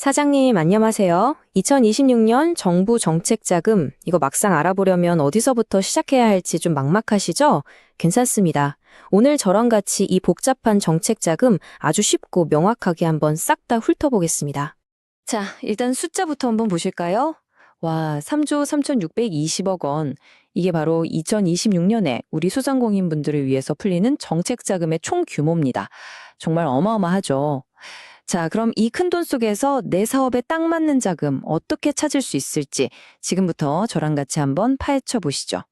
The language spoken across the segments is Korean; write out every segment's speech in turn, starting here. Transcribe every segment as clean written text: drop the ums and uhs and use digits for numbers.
사장님, 안녕하세요. 2026년 정부 정책자금, 이거 막상 알아보려면 어디서부터 시작해야 할지 좀 막막하시죠? 괜찮습니다. 오늘 저랑 같이 이 복잡한 정책자금 아주 쉽고 명확하게 한번 싹 다 훑어보겠습니다. 자, 일단 숫자부터 한번 보실까요? 와, 3조 3,620억 원. 이게 바로 2026년에 우리 소상공인분들을 위해서 풀리는 정책자금의 총 규모입니다. 정말 어마어마하죠. 자, 그럼 이 큰 돈 속에서 내 사업에 딱 맞는 자금 어떻게 찾을 수 있을지 지금부터 저랑 같이 한번 파헤쳐 보시죠.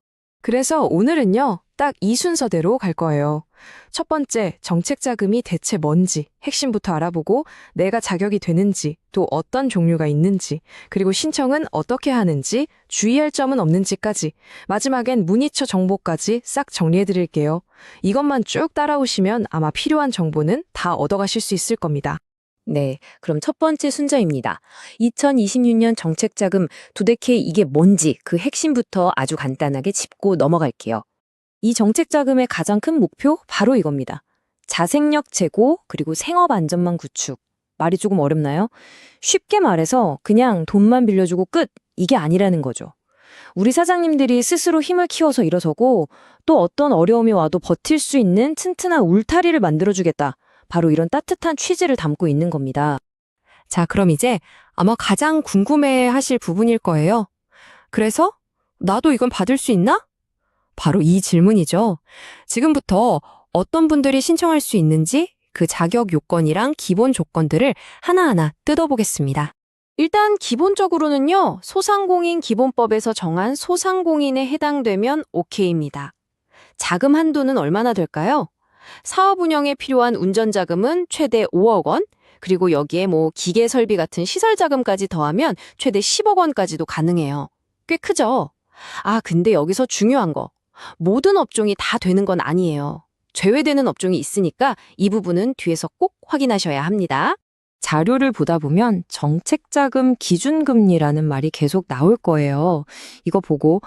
그래서 오늘은요, 딱 이 순서대로 갈 거예요. 첫 번째, 정책 자금이 대체 뭔지 핵심부터 알아보고 내가 자격이 되는지, 또 어떤 종류가 있는지, 그리고 신청은 어떻게 하는지, 주의할 점은 없는지까지, 마지막엔 문의처 정보까지 싹 정리해 드릴게요. 이것만 쭉 따라오시면 아마 필요한 정보는 다 얻어가실 수 있을 겁니다. 네, 그럼 첫 번째 순서입니다. 2026년 정책자금 도대체 이게 뭔지 그 핵심부터 아주 간단하게 짚고 넘어갈게요. 이 정책자금의 가장 큰 목표 바로 이겁니다. 자생력 제고 그리고 생업 안전망 구축. 말이 조금 어렵나요? 쉽게 말해서 그냥 돈만 빌려주고 끝 이게 아니라는 거죠. 우리 사장님들이 스스로 힘을 키워서 일어서고 또 어떤 어려움이 와도 버틸 수 있는 튼튼한 울타리를 만들어주겠다. 바로 이런 따뜻한 취지를 담고 있는 겁니다. 자, 그럼 이제 아마 가장 궁금해 하실 부분일 거예요. 그래서 나도 이건 받을 수 있나? 바로 이 질문이죠. 지금부터 어떤 분들이 신청할 수 있는지 그 자격 요건이랑 기본 조건들을 하나하나 뜯어보겠습니다. 일단 기본적으로는요, 소상공인 기본법에서 정한 소상공인에 해당되면 오케이입니다. 자금 한도는 얼마나 될까요? 사업 운영에 필요한 운전자금은 최대 5억 원, 그리고 여기에 기계 설비 같은 시설 자금까지 더하면 최대 10억 원까지도 가능해요. 꽤 크죠? 아, 근데 여기서 중요한 거. 모든 업종이 다 되는 건 아니에요. 제외되는 업종이 있으니까 이 부분은 뒤에서 꼭 확인하셔야 합니다. 자료를 보다 보면 정책자금 기준금리라는 말이 계속 나올 거예요. 이거 보고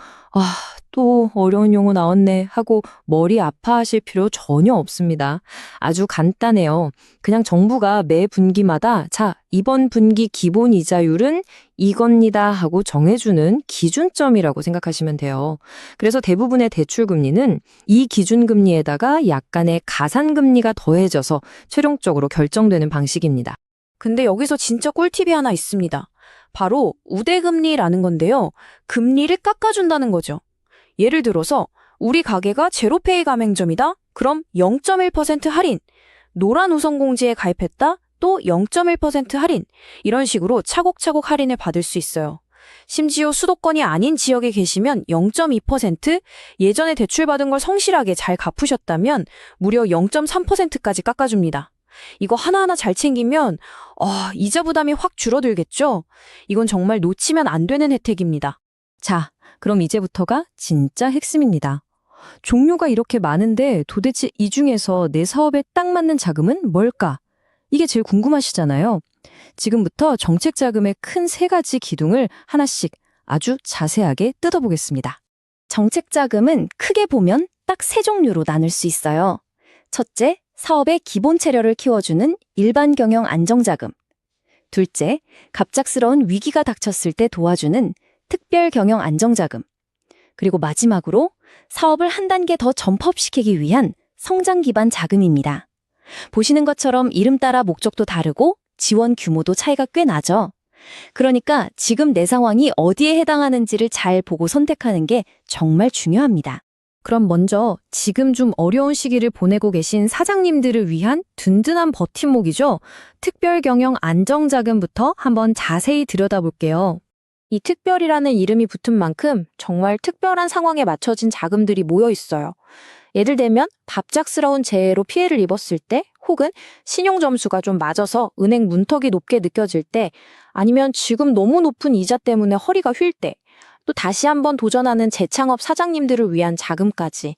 또 어려운 용어 나왔네 하고 머리 아파하실 필요 전혀 없습니다. 아주 간단해요. 그냥 정부가 매 분기마다 자, 이번 분기 기본 이자율은 이겁니다 하고 정해주는 기준점이라고 생각하시면 돼요. 그래서 대부분의 대출금리는 이 기준금리에다가 약간의 가산금리가 더해져서 최종적으로 결정되는 방식입니다. 근데 여기서 진짜 꿀팁이 하나 있습니다. 바로 우대금리라는 건데요. 금리를 깎아준다는 거죠. 예를 들어서 우리 가게가 제로페이 가맹점이다? 그럼 0.1% 할인. 노란 우선공지에 가입했다? 또 0.1% 할인. 이런 식으로 차곡차곡 할인을 받을 수 있어요. 심지어 수도권이 아닌 지역에 계시면 0.2%, 예전에 대출받은 걸 성실하게 잘 갚으셨다면 무려 0.3%까지 깎아줍니다. 이거 하나하나 잘 챙기면 이자 부담이 확 줄어들겠죠? 이건 정말 놓치면 안 되는 혜택입니다. 자, 그럼 이제부터가 진짜 핵심입니다. 종류가 이렇게 많은데 도대체 이 중에서 내 사업에 딱 맞는 자금은 뭘까? 이게 제일 궁금하시잖아요. 지금부터 정책자금의 큰 세 가지 기둥을 하나씩 아주 자세하게 뜯어보겠습니다. 정책자금은 크게 보면 딱 세 종류로 나눌 수 있어요. 첫째, 사업의 기본 체력을 키워주는 일반 경영 안정자금. 둘째, 갑작스러운 위기가 닥쳤을 때 도와주는 특별 경영 안정자금. 그리고 마지막으로 사업을 한 단계 더 점프업시키기 위한 성장 기반 자금입니다. 보시는 것처럼 이름 따라 목적도 다르고 지원 규모도 차이가 꽤 나죠. 그러니까 지금 내 상황이 어디에 해당하는지를 잘 보고 선택하는 게 정말 중요합니다. 그럼 먼저 지금 좀 어려운 시기를 보내고 계신 사장님들을 위한 든든한 버팀목이죠. 특별경영 안정자금부터 한번 자세히 들여다볼게요. 이 특별이라는 이름이 붙은 만큼 정말 특별한 상황에 맞춰진 자금들이 모여 있어요. 예를 들면 갑작스러운 재해로 피해를 입었을 때, 혹은 신용점수가 좀 맞아서 은행 문턱이 높게 느껴질 때, 아니면 지금 너무 높은 이자 때문에 허리가 휠 때, 또 다시 한번 도전하는 재창업 사장님들을 위한 자금까지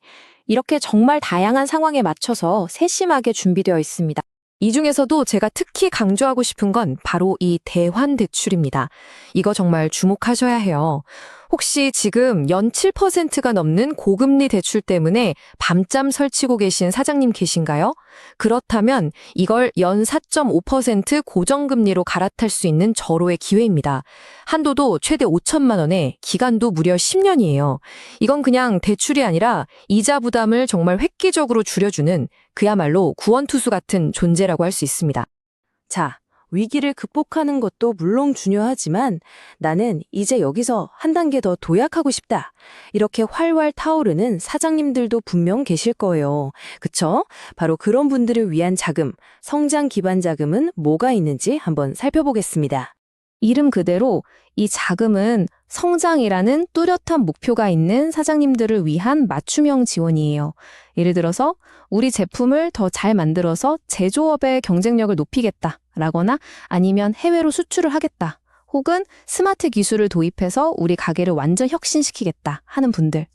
이렇게 정말 다양한 상황에 맞춰서 세심하게 준비되어 있습니다. 이 중에서도 제가 특히 강조하고 싶은 건 바로 이 대환대출입니다. 이거 정말 주목하셔야 해요. 혹시 지금 연 7%가 넘는 고금리 대출 때문에 밤잠 설치고 계신 사장님 계신가요? 그렇다면 이걸 연 4.5% 고정금리로 갈아탈 수 있는 절호의 기회입니다. 한도도 최대 5천만 원에 기간도 무려 10년이에요. 이건 그냥 대출이 아니라 이자 부담을 정말 획기적으로 줄여주는 그야말로 구원투수 같은 존재라고 할 수 있습니다. 자, 위기를 극복하는 것도 물론 중요하지만 나는 이제 여기서 한 단계 더 도약하고 싶다. 이렇게 활활 타오르는 사장님들도 분명 계실 거예요. 그쵸? 바로 그런 분들을 위한 자금, 성장 기반 자금은 뭐가 있는지 한번 살펴보겠습니다. 이름 그대로 이 자금은 성장이라는 뚜렷한 목표가 있는 사장님들을 위한 맞춤형 지원이에요. 예를 들어서 우리 제품을 더 잘 만들어서 제조업의 경쟁력을 높이겠다 라거나 아니면 해외로 수출을 하겠다 혹은 스마트 기술을 도입해서 우리 가게를 완전 혁신시키겠다 하는 분들,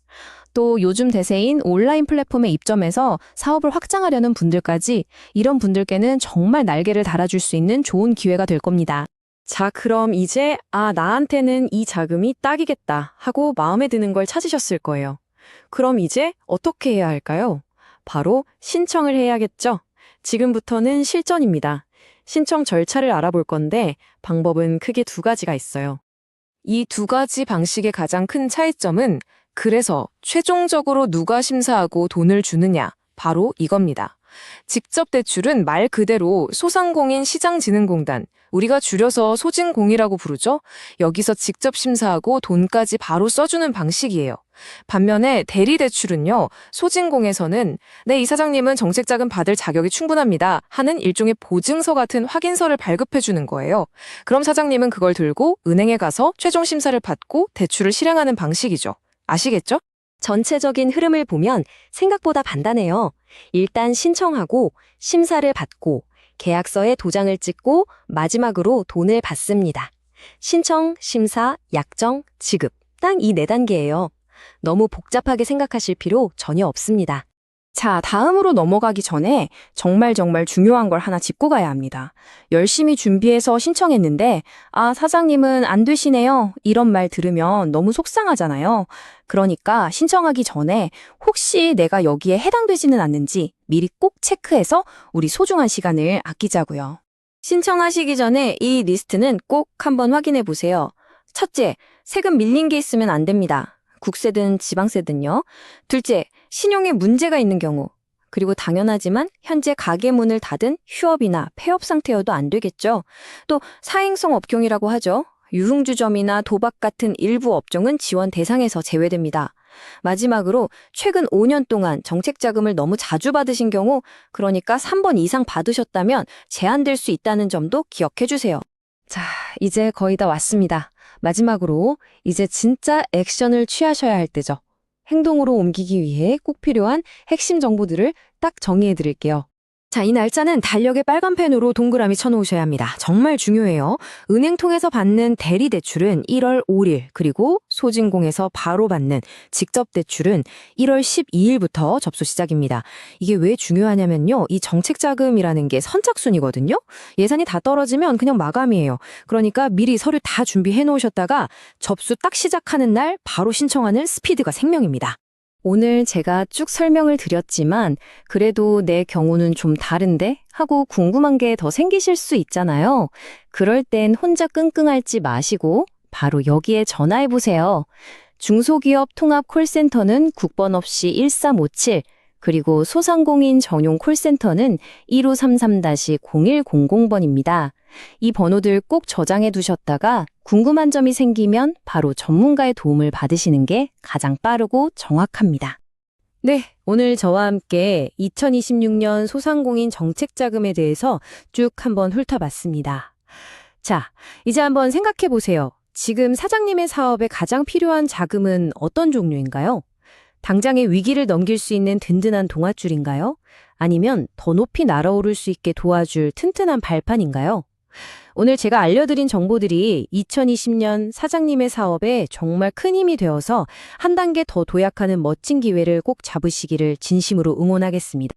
또 요즘 대세인 온라인 플랫폼에 입점해서 사업을 확장하려는 분들까지 이런 분들께는 정말 날개를 달아줄 수 있는 좋은 기회가 될 겁니다. 자, 그럼 이제 나한테는 이 자금이 딱이겠다 하고 마음에 드는 걸 찾으셨을 거예요. 그럼 이제 어떻게 해야 할까요? 바로 신청을 해야겠죠. 지금부터는 실전입니다. 신청 절차를 알아볼 건데 방법은 크게 두 가지가 있어요. 이 두 가지 방식의 가장 큰 차이점은 그래서 최종적으로 누가 심사하고 돈을 주느냐, 바로 이겁니다. 직접 대출은 말 그대로 소상공인 시장진흥공단, 우리가 줄여서 소진공이라고 부르죠. 여기서 직접 심사하고 돈까지 바로 써주는 방식이에요. 반면에 대리대출은요, 소진공에서는 네, 이 사장님은 정책자금 받을 자격이 충분합니다 하는 일종의 보증서 같은 확인서를 발급해주는 거예요. 그럼 사장님은 그걸 들고 은행에 가서 최종 심사를 받고 대출을 실행하는 방식이죠. 아시겠죠? 전체적인 흐름을 보면 생각보다 간단해요. 일단 신청하고 심사를 받고 계약서에 도장을 찍고 마지막으로 돈을 받습니다. 신청, 심사, 약정, 지급. 딱 이 네 단계예요. 너무 복잡하게 생각하실 필요 전혀 없습니다. 자, 다음으로 넘어가기 전에 정말 중요한 걸 하나 짚고 가야 합니다. 열심히 준비해서 신청했는데 사장님은 안 되시네요. 이런 말 들으면 너무 속상하잖아요. 그러니까 신청하기 전에 혹시 내가 여기에 해당되지는 않는지 미리 꼭 체크해서 우리 소중한 시간을 아끼자고요. 신청하시기 전에 이 리스트는 꼭 한번 확인해 보세요. 첫째, 세금 밀린 게 있으면 안 됩니다. 국세든 지방세든요. 둘째, 신용에 문제가 있는 경우. 그리고 당연하지만 현재 가게 문을 닫은 휴업이나 폐업 상태여도 안 되겠죠. 또 사행성 업종이라고 하죠. 유흥주점이나 도박 같은 일부 업종은 지원 대상에서 제외됩니다. 마지막으로 최근 5년 동안 정책자금을 너무 자주 받으신 경우, 그러니까 3번 이상 받으셨다면 제한될 수 있다는 점도 기억해 주세요. 자, 이제 거의 다 왔습니다. 마지막으로 이제 진짜 액션을 취하셔야 할 때죠. 행동으로 옮기기 위해 꼭 필요한 핵심 정보들을 딱 정리해 드릴게요. 자, 이 날짜는 달력에 빨간 펜으로 동그라미 쳐놓으셔야 합니다. 정말 중요해요. 은행 통해서 받는 대리대출은 1월 5일, 그리고 소진공에서 바로 받는 직접대출은 1월 12일부터 접수 시작입니다. 이게 왜 중요하냐면요. 이 정책자금이라는 게 선착순이거든요. 예산이 다 떨어지면 그냥 마감이에요. 그러니까 미리 서류 다 준비해 놓으셨다가 접수 딱 시작하는 날 바로 신청하는 스피드가 생명입니다. 오늘 제가 쭉 설명을 드렸지만 그래도 내 경우는 좀 다른데 하고 궁금한 게 더 생기실 수 있잖아요. 그럴 땐 혼자 끙끙 앓지 마시고 바로 여기에 전화해보세요. 중소기업 통합 콜센터는 국번 없이 1357, 그리고 소상공인 전용 콜센터는 1533-0100번입니다. 이 번호들 꼭 저장해 두셨다가 궁금한 점이 생기면 바로 전문가의 도움을 받으시는 게 가장 빠르고 정확합니다. 네, 오늘 저와 함께 2026년 소상공인 정책자금에 대해서 쭉 한번 훑어봤습니다. 자, 이제 한번 생각해 보세요. 지금 사장님의 사업에 가장 필요한 자금은 어떤 종류인가요? 당장의 위기를 넘길 수 있는 든든한 동아줄인가요? 아니면 더 높이 날아오를 수 있게 도와줄 튼튼한 발판인가요? 오늘 제가 알려드린 정보들이 2020년 사장님의 사업에 정말 큰 힘이 되어서 한 단계 더 도약하는 멋진 기회를 꼭 잡으시기를 진심으로 응원하겠습니다.